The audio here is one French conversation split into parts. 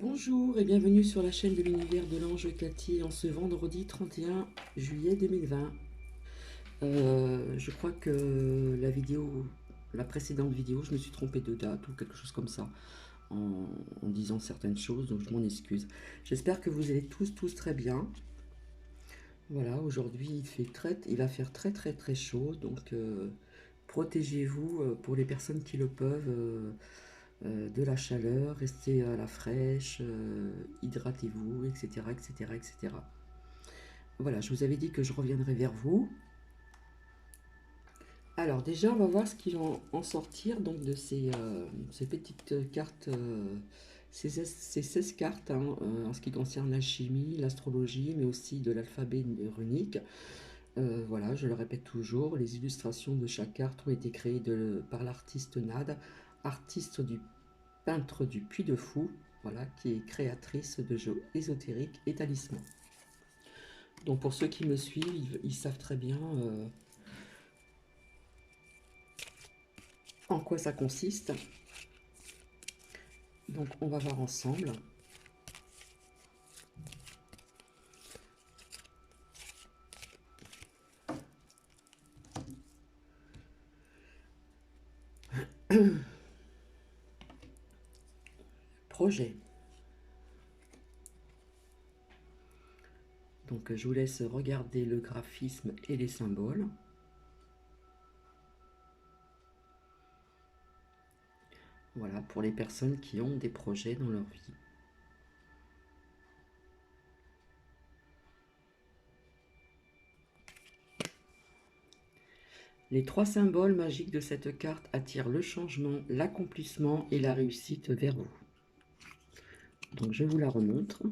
Bonjour et bienvenue sur la chaîne de l'univers de l'ange Cathy en ce vendredi 31 juillet 2020. Je crois que la précédente vidéo, je me suis trompée de date ou quelque chose comme ça en disant certaines choses, donc je m'en excuse. J'espère que vous allez tous très bien. Voilà, aujourd'hui il va faire très chaud, donc protégez-vous pour les personnes qui le peuvent. De la chaleur, restez à la fraîche, hydratez-vous, etc., etc., etc. Voilà, je vous avais dit que je reviendrai vers vous. Alors déjà, on va voir ce qui va en sortir donc de ces petites cartes, ces 16 cartes hein, en ce qui concerne la chimie, l'astrologie, mais aussi de l'alphabet runique. Voilà, je le répète toujours, les illustrations de chaque carte ont été créées par l'artiste Nad, artiste du peintre du Puy de Fou, voilà, qui est créatrice de jeux ésotériques et talismans. Donc pour ceux qui me suivent, ils savent très bien en quoi ça consiste. Donc on va voir ensemble. Projet. Donc je vous laisse regarder le graphisme et les symboles. Voilà, pour les personnes qui ont des projets dans leur vie. Les trois symboles magiques de cette carte attirent le changement, l'accomplissement et la réussite vers vous. Donc je vous la remontre.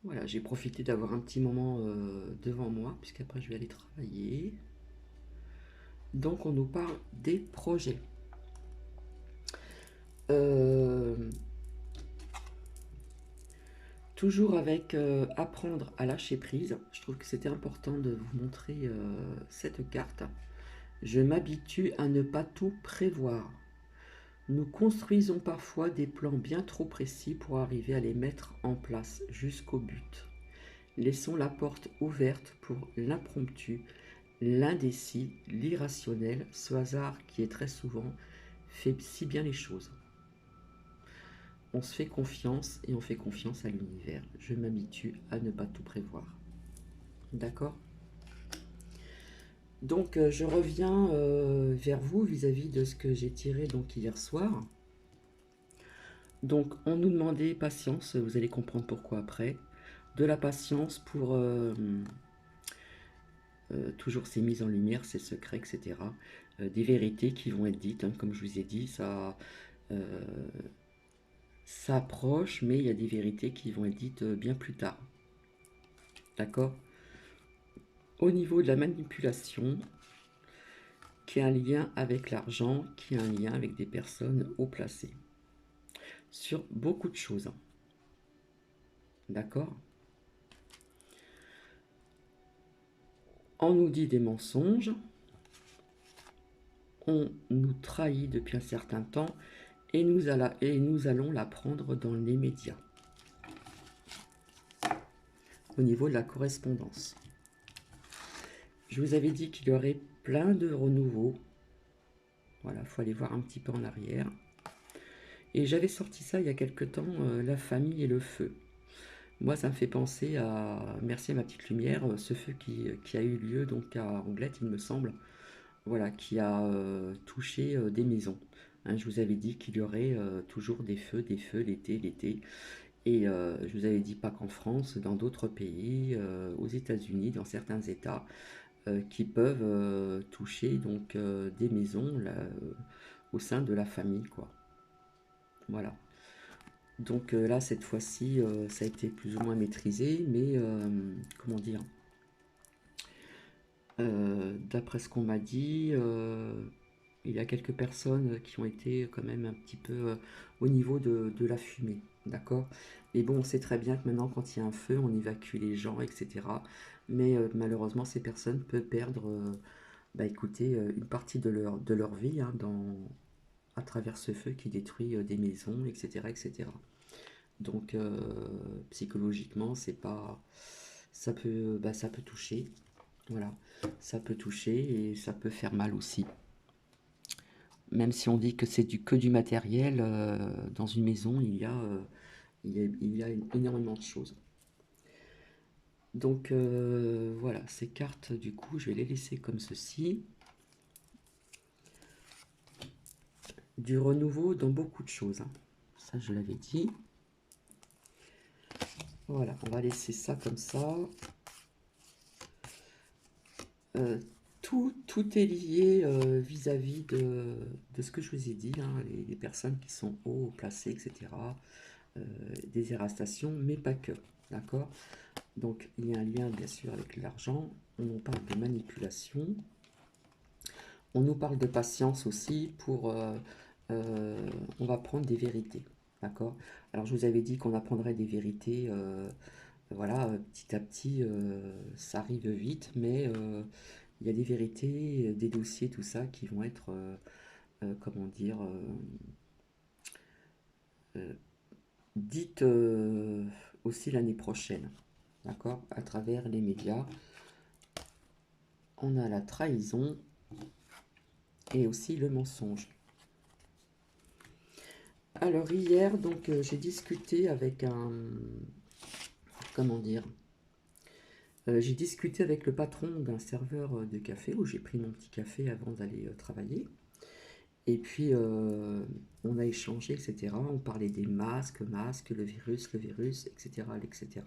Voilà, j'ai profité d'avoir un petit moment devant moi, puisqu'après je vais aller travailler. Donc on nous parle des projets. Toujours avec apprendre à lâcher prise. Je trouve que c'était important de vous montrer cette carte. Je m'habitue à ne pas tout prévoir. Nous construisons parfois des plans bien trop précis pour arriver à les mettre en place jusqu'au but. Laissons la porte ouverte pour l'impromptu, l'indécis, l'irrationnel, ce hasard qui est très souvent fait si bien les choses. On se fait confiance et on fait confiance à l'univers. Je m'habitue à ne pas tout prévoir. D'accord? Donc je reviens vers vous vis-à-vis de ce que j'ai tiré donc hier soir. Donc on nous demandait patience, vous allez comprendre pourquoi après. De la patience pour toujours ces mises en lumière, ces secrets, etc. Des vérités qui vont être dites, hein, comme je vous ai dit, ça approche, mais il y a des vérités qui vont être dites bien plus tard. D'accord? Au niveau de la manipulation, qui a un lien avec l'argent, qui a un lien avec des personnes haut placées. Sur beaucoup de choses. D'accord? On nous dit des mensonges, on nous trahit depuis un certain temps et nous allons l'apprendre dans les médias. Au niveau de la correspondance. Je vous avais dit qu'il y aurait plein de renouveaux. Voilà, il faut aller voir un petit peu en arrière. Et j'avais sorti ça il y a quelque temps, la famille et le feu. Moi, ça me fait penser à, merci à ma petite lumière, ce feu qui a eu lieu donc à Anglette, il me semble, voilà, qui a touché des maisons. Hein, je vous avais dit qu'il y aurait toujours des feux, l'été. Et je vous avais dit pas qu'en France, dans d'autres pays, aux États-Unis, dans certains États, qui peuvent toucher donc des maisons là, au sein de la famille, quoi. Voilà. Donc là, cette fois-ci, ça a été plus ou moins maîtrisé, mais comment dire, d'après ce qu'on m'a dit, il y a quelques personnes qui ont été quand même un petit peu au niveau de la fumée, d'accord? Mais bon, on sait très bien que maintenant, quand il y a un feu, on évacue les gens, etc. mais malheureusement, ces personnes peuvent perdre, bah, écoutez, une partie de leur vie hein, à travers ce feu qui détruit des maisons, etc., etc. Donc, psychologiquement, c'est pas, ça peut toucher, voilà, ça peut toucher et ça peut faire mal aussi. Même si on dit que c'est que du matériel, dans une maison, il y a énormément de choses. Donc voilà, ces cartes, du coup, je vais les laisser comme ceci. Du renouveau dans beaucoup de choses, hein. Ça, je l'avais dit. Voilà, on va laisser ça comme ça. Euh, tout est lié vis-à-vis de ce que je vous ai dit, hein, les personnes qui sont haut placées, etc. Des arrestations, mais pas que. D'accord? Donc, il y a un lien, bien sûr, avec l'argent. On nous parle de manipulation. On nous parle de patience aussi pour... on va prendre des vérités. D'accord? Alors, je vous avais dit qu'on apprendrait des vérités. Voilà, petit à petit, ça arrive vite, mais il y a des vérités, des dossiers, tout ça, qui vont être, comment dire, euh, dites aussi l'année prochaine. D'accord? À travers les médias. On a la trahison et aussi le mensonge. Alors hier, donc j'ai discuté avec un, comment dire, j'ai discuté avec le patron d'un serveur de café où j'ai pris mon petit café avant d'aller travailler. Et puis on a échangé, etc. On parlait des masques, le virus, etc., etc.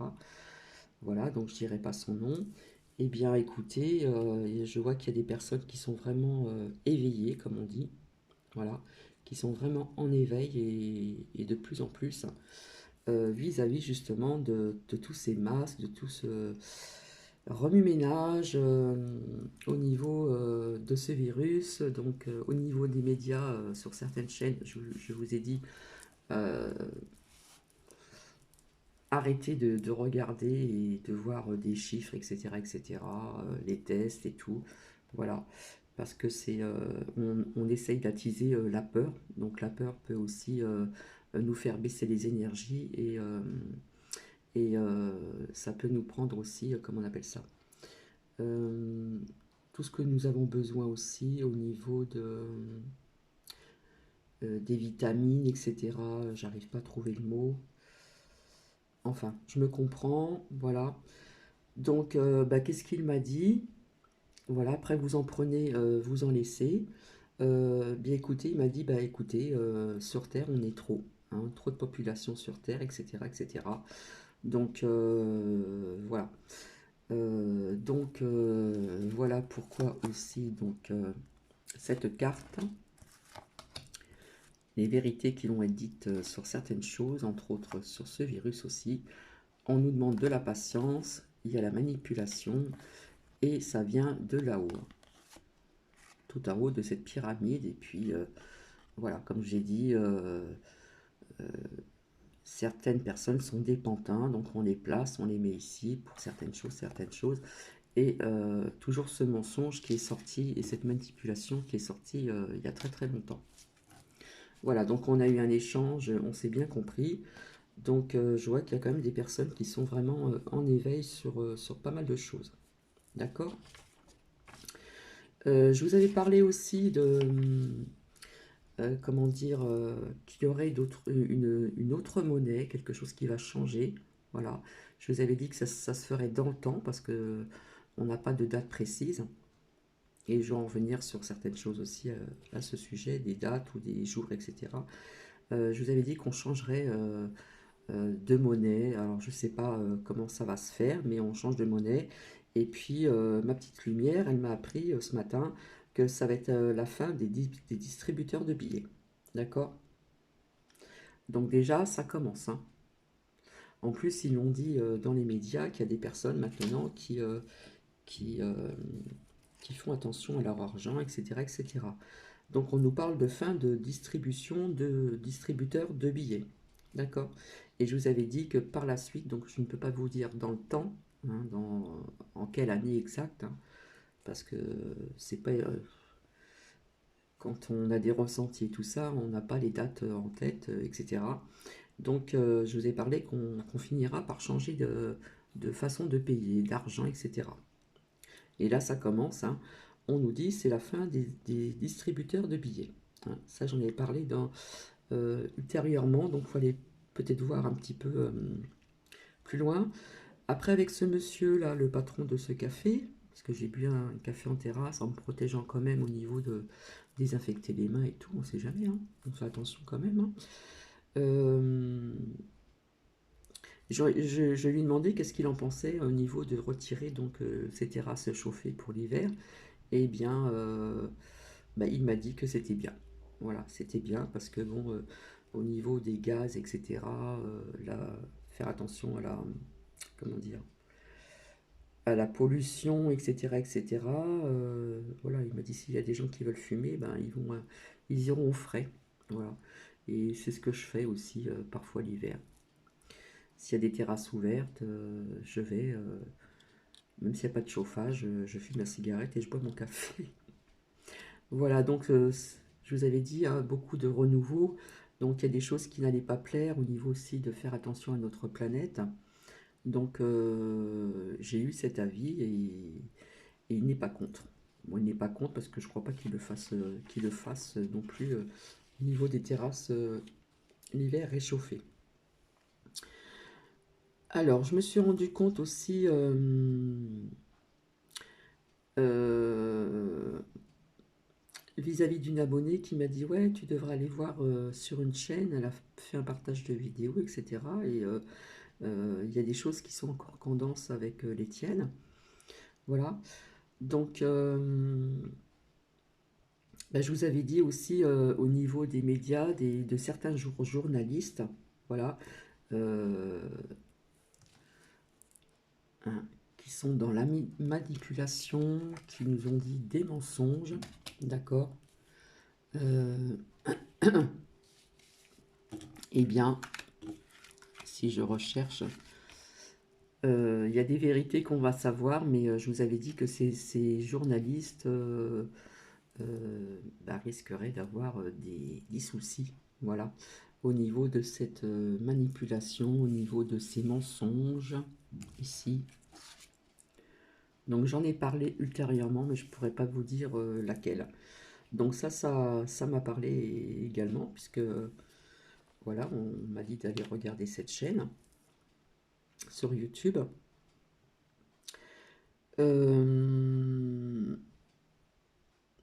Voilà, donc je dirais pas son nom. Eh bien, écoutez, je vois qu'il y a des personnes qui sont vraiment éveillées, comme on dit. Voilà, qui sont vraiment en éveil et de plus en plus vis-à-vis justement de tous ces masques, de tout ce remue-ménage au niveau de ce virus, donc au niveau des médias sur certaines chaînes, je vous ai dit, euh, arrêtez de regarder et de voir des chiffres, etc., etc., les tests et tout, voilà, parce que on essaye d'attiser la peur, donc la peur peut aussi nous faire baisser les énergies et ça peut nous prendre aussi, comment on appelle ça, euh, tout ce que nous avons besoin aussi au niveau des vitamines, etc. J'arrive pas à trouver le mot. Enfin, je me comprends, voilà. Donc, bah, qu'est-ce qu'il m'a dit? Voilà, après vous en prenez, vous en laissez. Bien écoutez, il m'a dit, bah écoutez, sur Terre, on est trop, hein, trop de population sur Terre, etc., etc. Donc, voilà. Voilà pourquoi aussi, donc, cette carte, les vérités qui vont être dites sur certaines choses, entre autres sur ce virus aussi. On nous demande de la patience, il y a la manipulation, et ça vient de là-haut, tout en haut de cette pyramide. Et puis, voilà, comme j'ai dit, certaines personnes sont des pantins, donc on les place, on les met ici pour certaines choses. Et toujours ce mensonge qui est sorti, et cette manipulation qui est sortie il y a très très longtemps. Voilà, donc on a eu un échange, on s'est bien compris. Donc je vois qu'il y a quand même des personnes qui sont vraiment en éveil sur pas mal de choses. D'accord? Je vous avais parlé aussi de, comment dire, qu'il y aurait une autre monnaie, quelque chose qui va changer. Voilà. Je vous avais dit que ça se ferait dans le temps parce que on n'a pas de date précise. Et je vais en revenir sur certaines choses aussi à ce sujet, des dates ou des jours, etc. Je vous avais dit qu'on changerait de monnaie. Alors je ne sais pas comment ça va se faire, mais on change de monnaie. Et puis ma petite lumière, elle m'a appris ce matin que ça va être la fin des distributeurs de billets. D'accord? Donc déjà, ça commence, hein. En plus, ils l'ont dit dans les médias qu'il y a des personnes maintenant qui, euh, qui font attention à leur argent, etc., etc. Donc on nous parle de fin de distribution de distributeurs de billets. D'accord? Et je vous avais dit que par la suite, donc je ne peux pas vous dire dans le temps, hein, en quelle année exacte, hein, parce que c'est pas quand on a des ressentis et tout ça, on n'a pas les dates en tête, etc. Donc, je vous ai parlé qu'on finira par changer de façon de payer, d'argent, etc. Et là, ça commence, hein. On nous dit c'est la fin des distributeurs de billets, hein. Ça, j'en ai parlé ultérieurement, donc il fallait peut-être voir un petit peu plus loin. Après, avec ce monsieur-là, le patron de ce café, parce que j'ai bu un café en terrasse en me protégeant quand même au niveau de désinfecter les mains et tout, on sait jamais, hein. On fait attention quand même, hein. Euh, je lui ai demandé qu'est-ce qu'il en pensait au niveau de retirer donc ces terrasses chauffées pour l'hiver. Eh bien, bah, il m'a dit que c'était bien. Voilà, c'était bien parce que bon, au niveau des gaz, etc., là, faire attention à la, comment dire, à la pollution, etc., etc. Voilà, il m'a dit s'il y a des gens qui veulent fumer, ben ils iront au frais. Voilà. Et c'est ce que je fais aussi parfois l'hiver. S'il y a des terrasses ouvertes, je vais, même s'il n'y a pas de chauffage, je fume ma cigarette et je bois mon café. Voilà, donc je vous avais dit, hein, beaucoup de renouveau. Donc il y a des choses qui n'allaient pas plaire au niveau aussi de faire attention à notre planète. Donc j'ai eu cet avis et il n'est pas contre. Bon, il n'est pas contre parce que je ne crois pas qu'il le fasse non plus au niveau des terrasses l'hiver réchauffé. Alors, je me suis rendu compte aussi euh, vis-à-vis d'une abonnée qui m'a dit ouais, tu devrais aller voir sur une chaîne, elle a fait un partage de vidéos, etc. Et il y a des choses qui sont encore tendances avec les tiennes. Voilà. Donc, bah, je vous avais dit aussi au niveau des médias, de certains journalistes, voilà, euh, hein, qui sont dans la manipulation, qui nous ont dit des mensonges, d'accord. Euh, eh bien, si je recherche, il y a des vérités qu'on va savoir, mais je vous avais dit que ces journalistes bah, risqueraient d'avoir des soucis, voilà, au niveau de cette manipulation, au niveau de ces mensonges, ici. Donc j'en ai parlé ultérieurement, mais je ne pourrais pas vous dire laquelle. Donc ça m'a parlé également, puisque voilà, on m'a dit d'aller regarder cette chaîne sur YouTube. Euh,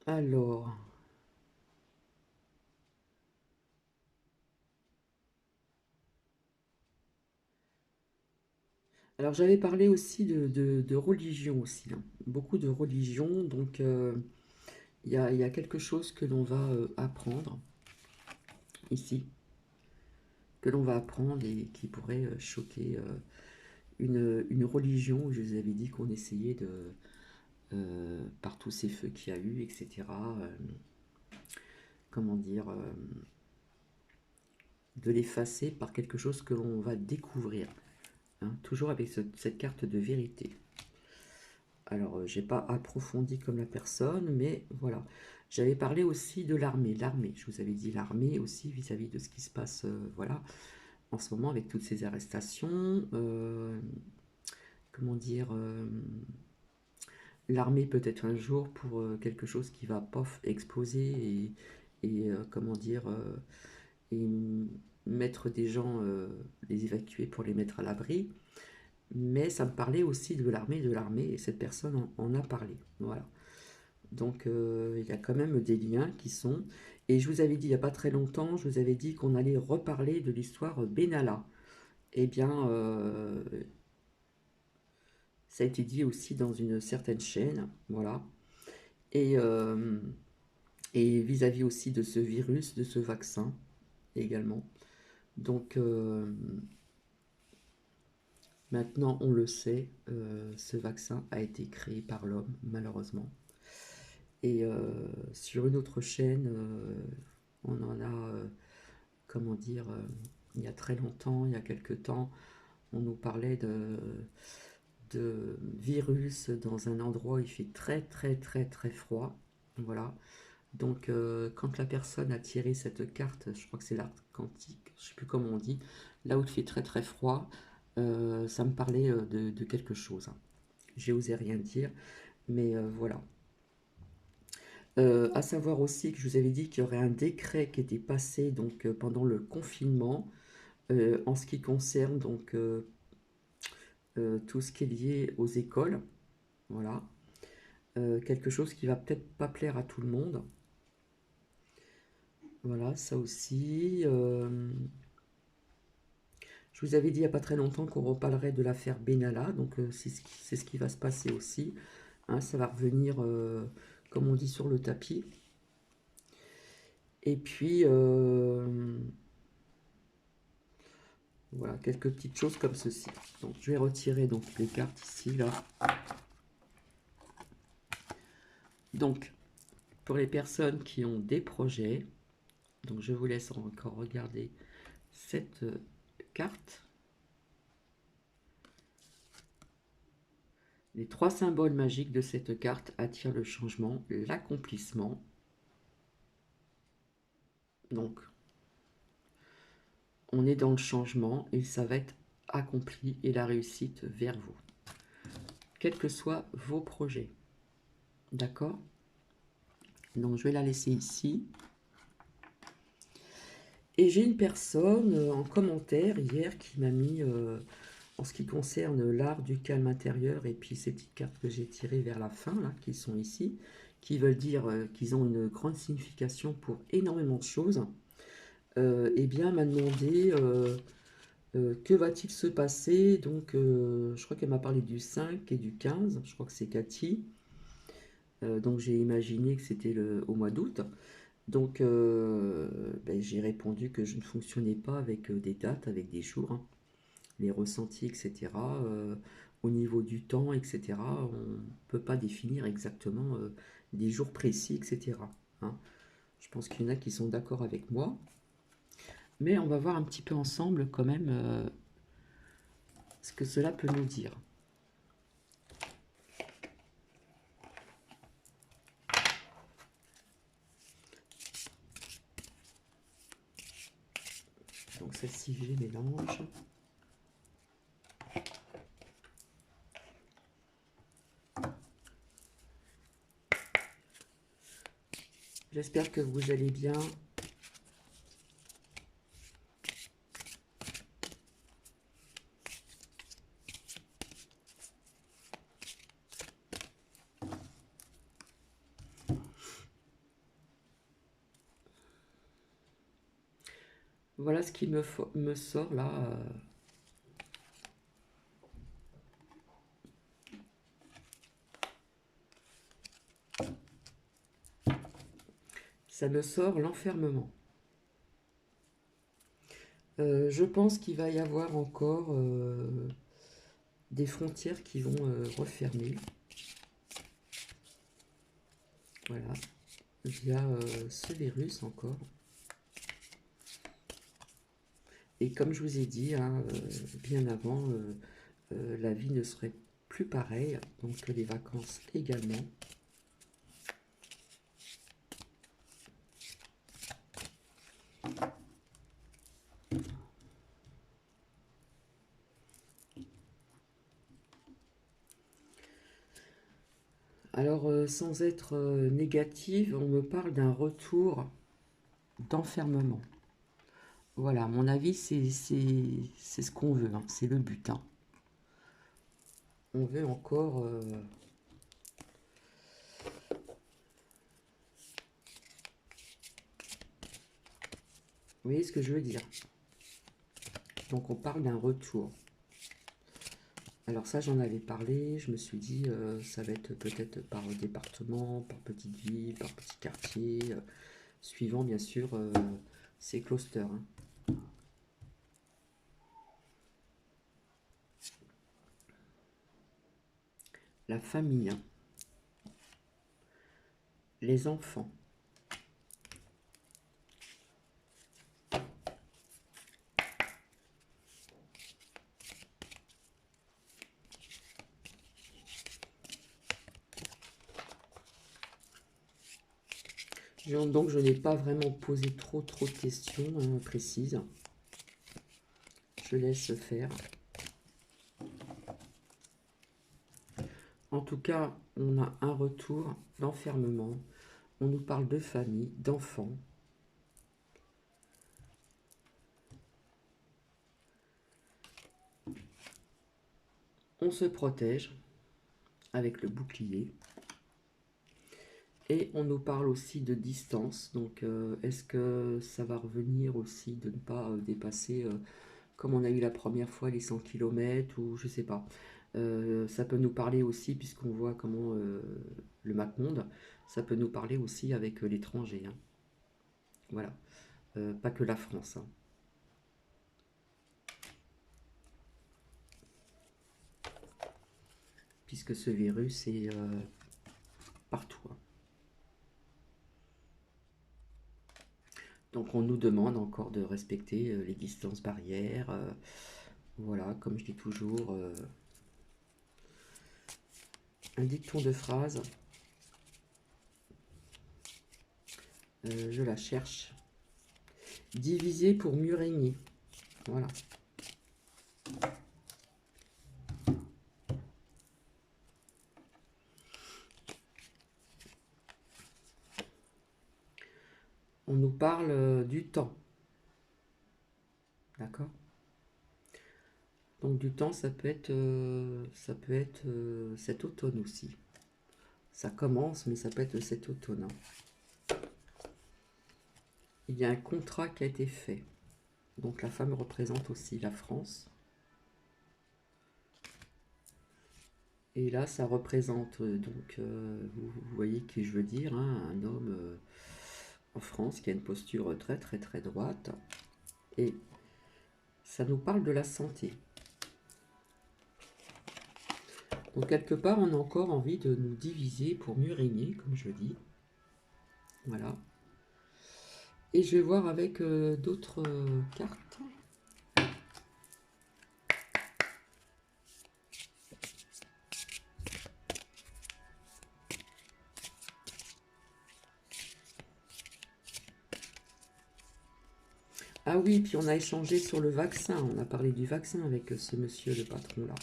alors, alors j'avais parlé aussi de religion aussi, hein. Beaucoup de religion, donc il y a quelque chose que l'on va apprendre ici, que l'on va apprendre et qui pourrait choquer une religion. Je vous avais dit qu'on essayait par tous ces feux qu'il y a eu, etc., comment dire, de l'effacer par quelque chose que l'on va découvrir, hein, toujours avec cette carte de vérité. Alors, j'ai pas approfondi comme la personne, mais voilà. J'avais parlé aussi de l'armée. L'armée, je vous avais dit l'armée aussi vis-à-vis de ce qui se passe, voilà, en ce moment avec toutes ces arrestations. Comment dire, l'armée peut-être un jour pour quelque chose qui va pof exploser et comment dire, et mettre des gens, les évacuer pour les mettre à l'abri. Mais ça me parlait aussi de l'armée, et cette personne en a parlé. Voilà. Donc il y a quand même des liens qui sont. Et je vous avais dit il n'y a pas très longtemps, je vous avais dit qu'on allait reparler de l'histoire Benalla. Eh bien, ça a été dit aussi dans une certaine chaîne, voilà. Et et vis-à-vis aussi de ce virus, de ce vaccin également. Donc maintenant on le sait, ce vaccin a été créé par l'homme, malheureusement. Et sur une autre chaîne, on en a, comment dire, il y a très longtemps, il y a quelque temps, on nous parlait de virus dans un endroit où il fait très très très très froid. Voilà. Donc quand la personne a tiré cette carte, je crois que c'est l'art quantique, je sais plus comment on dit, là où il fait très très froid, ça me parlait de quelque chose, hein. J'ai osé rien dire, mais voilà. À savoir aussi que je vous avais dit qu'il y aurait un décret qui était passé donc pendant le confinement en ce qui concerne donc tout ce qui est lié aux écoles. Voilà. Quelque chose qui va peut-être pas plaire à tout le monde. Voilà, ça aussi. Je vous avais dit il n'y a pas très longtemps qu'on reparlerait de l'affaire Benalla, donc c'est ce qui va se passer aussi, hein, ça va revenir, comme on dit, sur le tapis. Et puis, voilà, quelques petites choses comme ceci. Donc, je vais retirer donc les cartes ici, là. Donc, pour les personnes qui ont des projets, donc je vous laisse encore regarder cette carte. Les 3 symboles magiques de cette carte attirent le changement, l'accomplissement. Donc, on est dans le changement et ça va être accompli et la réussite vers vous. Quels que soient vos projets. D'accord? Donc, je vais la laisser ici. Et j'ai une personne en commentaire hier qui m'a mis, en ce qui concerne l'art du calme intérieur, et puis ces petites cartes que j'ai tirées vers la fin, là, qui sont ici, qui veulent dire qu'ils ont une grande signification pour énormément de choses, eh bien, m'a demandé que va-t-il se passer. Donc, je crois qu'elle m'a parlé du 5 et du 15, je crois que c'est Cathy. Donc, j'ai imaginé que c'était au mois d'août. Donc, ben, j'ai répondu que je ne fonctionnais pas avec des dates, avec des jours, hein, les ressentis, etc. Au niveau du temps, etc., on ne peut pas définir exactement des jours précis, etc., hein. Je pense qu'il y en a qui sont d'accord avec moi. Mais on va voir un petit peu ensemble quand même ce que cela peut nous dire. Donc celle-ci, je les mélange. J'espère que vous allez bien. Voilà ce qui me sort là. Ça me sort l'enfermement. Je pense qu'il va y avoir encore des frontières qui vont refermer. Voilà. Via ce virus encore. Et comme je vous ai dit, hein, bien avant, la vie ne serait plus pareille, donc les vacances également. Alors, sans être négative, on me parle d'un retour d'enfermement. Voilà, à mon avis, c'est ce qu'on veut, hein, c'est le but, hein. On veut encore... Vous voyez ce que je veux dire? Donc, on parle d'un retour. Alors ça, j'en avais parlé, je me suis dit, ça va être peut-être par département, par petite ville, par petit quartier, suivant bien sûr ces clusters, hein. La famille, hein. Les enfants. Donc je n'ai pas vraiment posé trop de questions précises. Je laisse faire. En tout cas, on a un retour d'enfermement. On nous parle de famille, d'enfants. On se protège avec le bouclier. Et on nous parle aussi de distance. Donc, est-ce que ça va revenir aussi de ne pas dépasser, comme on a eu la première fois, les 100 km ou je sais pas. Ça peut nous parler aussi, puisqu'on voit comment le MapMonde, ça peut nous parler aussi avec l'étranger. Hein. Voilà. Pas que la France. Hein. Puisque ce virus est partout. Hein. Donc on nous demande encore de respecter les distances barrières. Voilà, comme je dis toujours, un dicton de phrase. Je la cherche. Diviser pour mieux régner. Voilà. On nous parle du temps. D'accord? Donc du temps, ça peut être cet automne aussi. Ça commence, mais ça peut être cet automne. Hein. Il y a un contrat qui a été fait. Donc la femme représente aussi la France. Et là, ça représente, vous voyez qui je veux dire, hein, un homme en France qui a une posture très droite. Et ça nous parle de la santé. Donc quelque part, on a encore envie de nous diviser pour mieux régner, comme je dis. Voilà. Et je vais voir avec d'autres cartes. Ah oui, puis on a échangé sur le vaccin. On a parlé du vaccin avec ce monsieur, le patron là.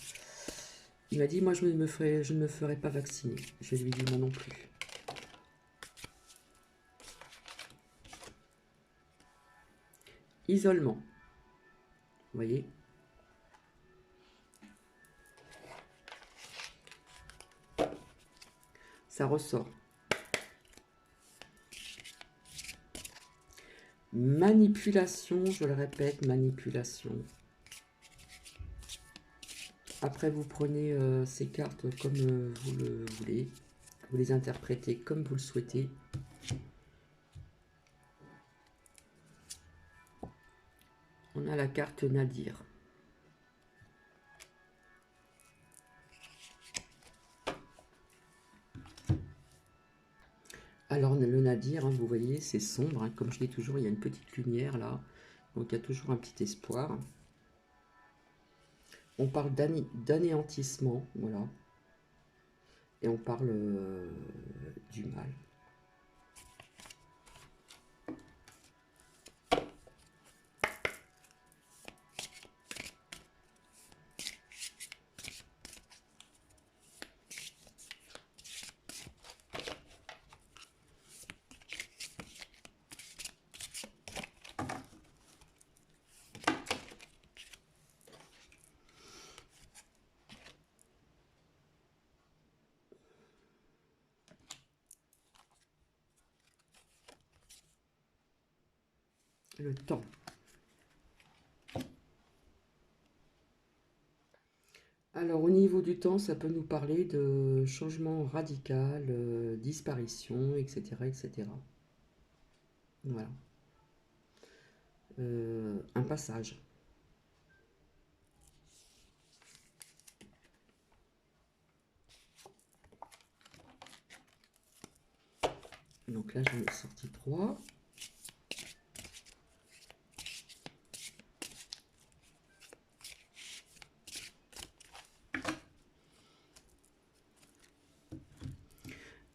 Il m'a dit, moi je ne me ferai pas vacciner. Je lui ai dit, moi non plus. Isolement. Vous voyez? Ça ressort. Manipulation, je le répète, manipulation. Après, vous prenez ces cartes comme vous le voulez. Vous les interprétez comme vous le souhaitez. On a la carte Nadir. Alors le Nadir, hein, vous voyez, c'est sombre. Hein, comme je dis toujours, il y a une petite lumière là. Donc il y a toujours un petit espoir. On parle d'anéantissement, voilà. Et on parle du mal. Le temps. Alors au niveau du temps, ça peut nous parler de changement radical, disparition, etc., etc. Voilà. Un passage. Donc là, j'en ai sorti 3.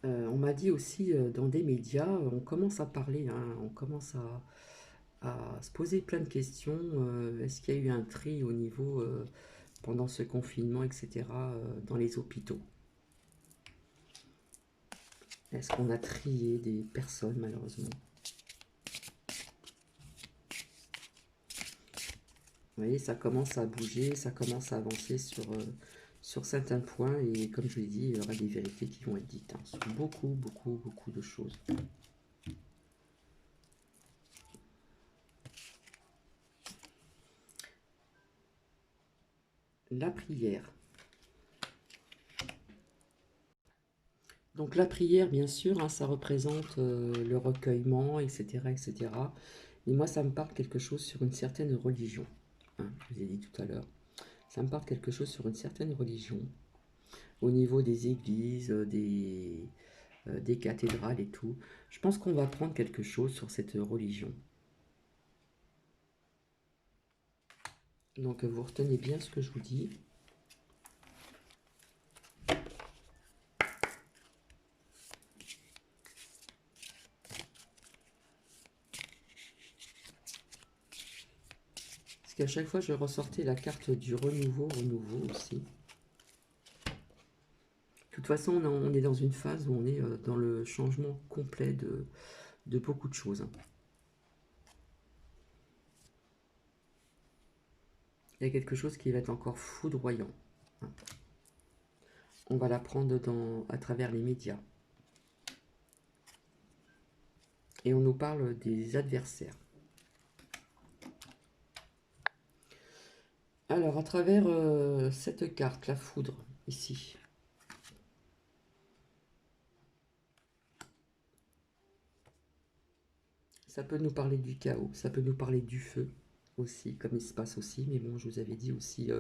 On m'a dit aussi dans des médias, on commence à parler, hein, on commence à se poser plein de questions. Est-ce qu'il y a eu un tri au niveau, pendant ce confinement, etc., dans les hôpitaux? Est-ce qu'on a trié des personnes, malheureusement? Vous voyez, ça commence à bouger, ça commence à avancer sur certains points. Et comme je l'ai dit, il y aura des vérités qui vont être dites, hein, sur beaucoup, beaucoup, beaucoup de choses. La prière. Donc la prière, bien sûr, hein, ça représente le recueillement, etc., etc. Et moi, ça me parle quelque chose sur une certaine religion, hein, je vous ai dit tout à l'heure. Ça me parle quelque chose sur une certaine religion, au niveau des églises, des cathédrales et tout. Je pense qu'on va prendre quelque chose sur cette religion. Donc vous retenez bien ce que je vous dis. Parce qu'à chaque fois, je ressortais la carte du renouveau aussi. De toute façon, on est dans une phase où on est dans le changement complet de beaucoup de choses, hein. Il y a quelque chose qui va être encore foudroyant, hein. On va l'apprendre à travers les médias. Et on nous parle des adversaires. Alors, à travers cette carte, la foudre, ici. Ça peut nous parler du chaos, ça peut nous parler du feu aussi, comme il se passe aussi. Mais bon, je vous avais dit aussi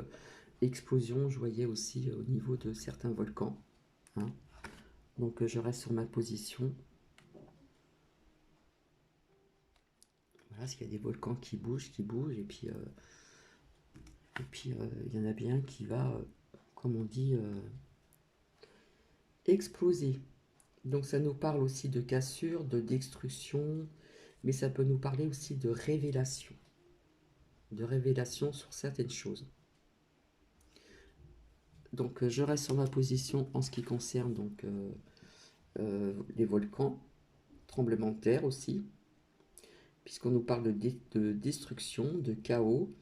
explosion, je voyais aussi au niveau de certains volcans, hein. Donc je reste sur ma position. Voilà, parce qu'il y a des volcans qui bougent, et puis il y en a bien qui va, comme on dit, exploser. Donc ça nous parle aussi de cassure, de destruction, mais ça peut nous parler aussi de révélation sur certaines choses. Donc je reste sur ma position en ce qui concerne donc les volcans, tremblements de terre aussi, puisqu'on nous parle de destruction, de chaos,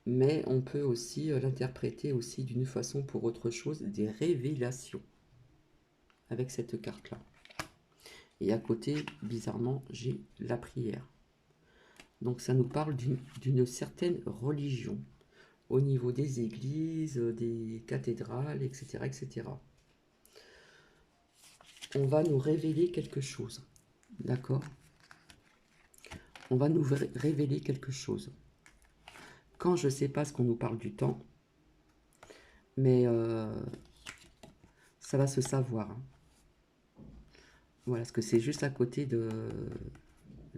mais on peut aussi l'interpréter aussi d'une façon pour autre chose, des révélations, avec cette carte-là. Et à côté, bizarrement, j'ai la prière. Donc ça nous parle d'une certaine religion, au niveau des églises, des cathédrales, etc., etc. On va nous révéler quelque chose, d'accord? On va nous révéler quelque chose. Quand je ne sais pas ce qu'on nous parle du temps, mais ça va se savoir, hein. Voilà, parce que c'est juste à côté de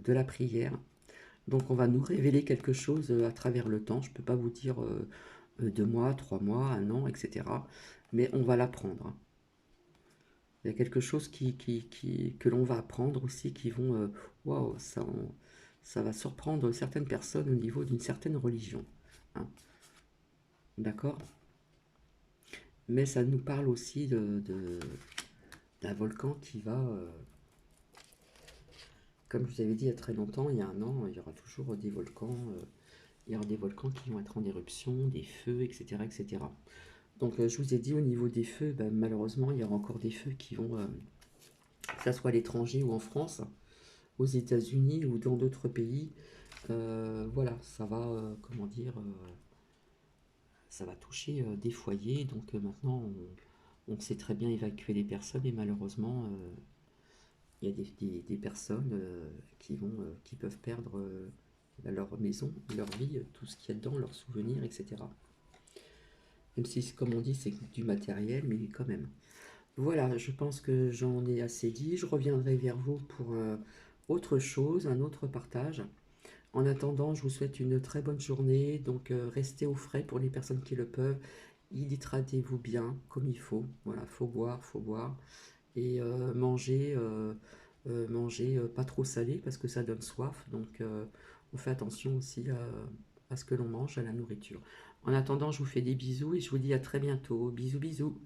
la prière. Donc on va nous révéler quelque chose à travers le temps. Je ne peux pas vous dire 2 mois, 3 mois, 1 an, etc. Mais on va l'apprendre, hein. Il y a quelque chose que l'on va apprendre aussi qui vont... Waouh, ça va surprendre certaines personnes au niveau d'une certaine religion, hein. D'accord? Mais ça nous parle aussi d'un volcan qui va... comme je vous avais dit il y a très longtemps, il y a 1 an, il y aura toujours des volcans. Il y aura des volcans qui vont être en éruption, des feux, etc. etc. Donc je vous ai dit au niveau des feux, ben, malheureusement, il y aura encore des feux qui vont... que ce soit à l'étranger ou en France, aux États-Unis ou dans d'autres pays, voilà, ça va, comment dire, ça va toucher des foyers. Donc maintenant, on sait très bien évacuer les personnes, et malheureusement, il y a des personnes qui peuvent perdre leur maison, leur vie, tout ce qu'il y a dedans, leurs souvenirs, etc. Même si, comme on dit, c'est du matériel, mais quand même. Voilà, je pense que j'en ai assez dit. Je reviendrai vers vous pour autre chose, un autre partage. En attendant, je vous souhaite une très bonne journée. Donc, restez au frais pour les personnes qui le peuvent. Hydratez-vous bien, comme il faut. Voilà, faut boire, faut boire. et manger pas trop salé parce que ça donne soif. Donc on fait attention aussi à ce que l'on mange, à la nourriture. En attendant, je vous fais des bisous et je vous dis à très bientôt. Bisous, bisous.